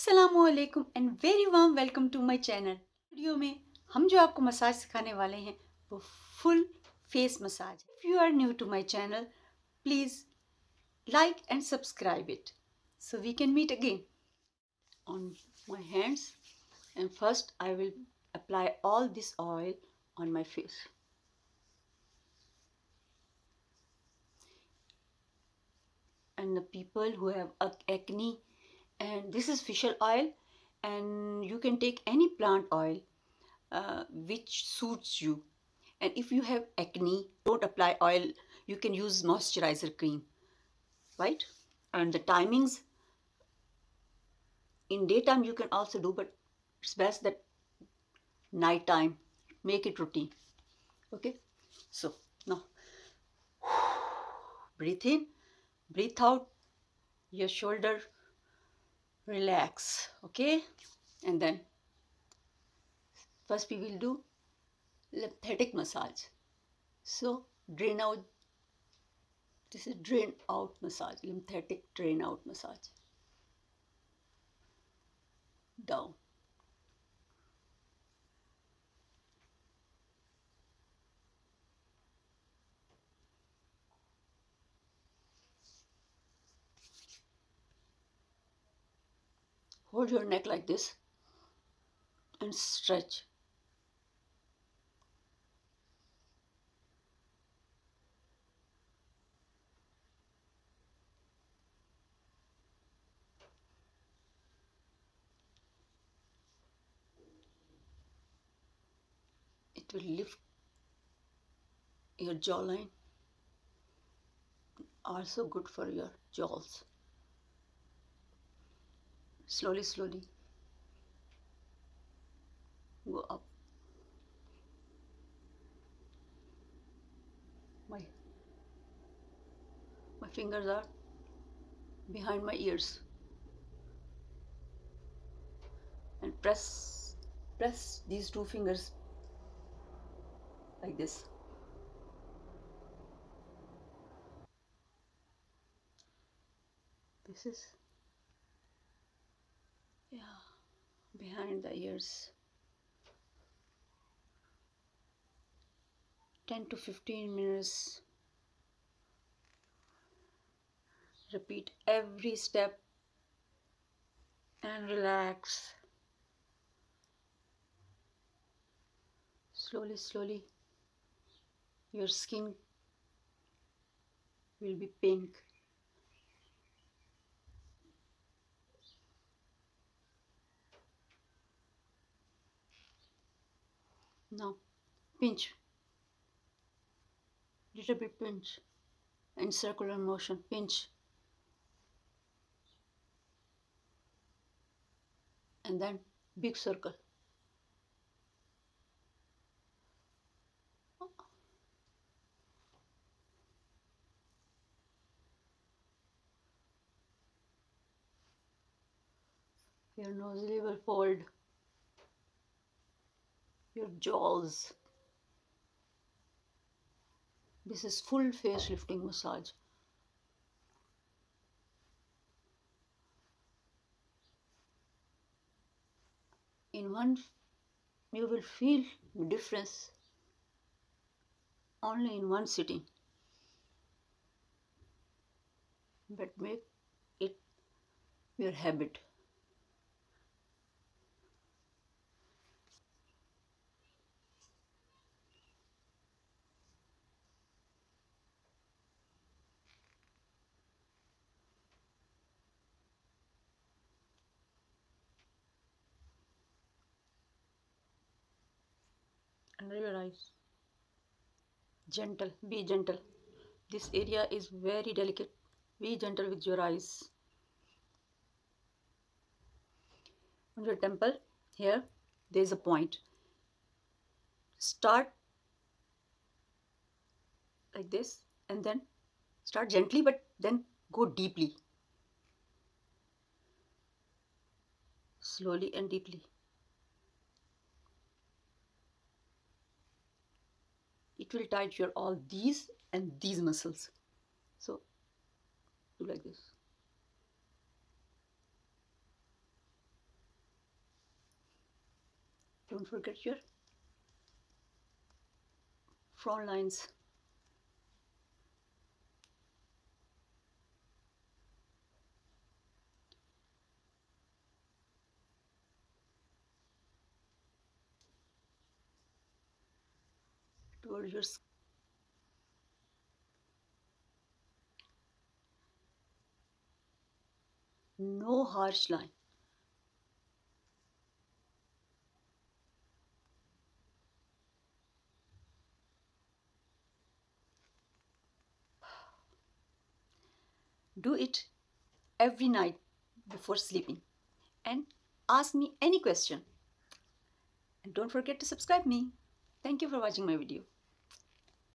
अस्सलामुअलैकुम and very warm welcome to my channel. Video में हम जो आपको मसाज सिखाने वाले हैं वो full face massage. If you are new to my channel please like and subscribe it so we can meet again on my hands. And first I will apply all this oil on my face. And the people who have acne, and this is fish oil, and you can take any plant oil which suits you. And if you have acne, don't apply oil, you can use moisturizer cream, right? And the timings, in daytime you can also do, but it's best that night time, make it routine. Okay, so now breathe in, breathe out, your shoulder relax. Okay, and then first we will do lymphatic massage. So drain out, this is drain out massage, lymphatic drain out massage. Down. Hold your neck like this and stretch. It will lift your jawline, also good for your jaws. Slowly, slowly go up. My fingers are behind my ears, and press these two fingers like this. This is, yeah, behind the ears. 10 to 15 minutes. Repeat every step and relax. Slowly, slowly, your skin will be pink. Now, pinch. Little bit pinch. In circular motion, pinch. And then big circle. Your nasolabial fold, your jaws. This is full face lifting massage. In one, you will feel the difference only in one sitting, but make it your habit. Under your eyes. Gentle, be gentle. This area is very delicate. Be gentle with your eyes. On your temple, here, there is a point. Start like this and then start gently, but then go deeply. Slowly and deeply. It will tight your all these and these muscles. So do like this. Don't forget your frown lines. Towards your skin. No harsh line. Do it every night before sleeping and ask me any question. And don't forget to subscribe me. Thank you for watching my video.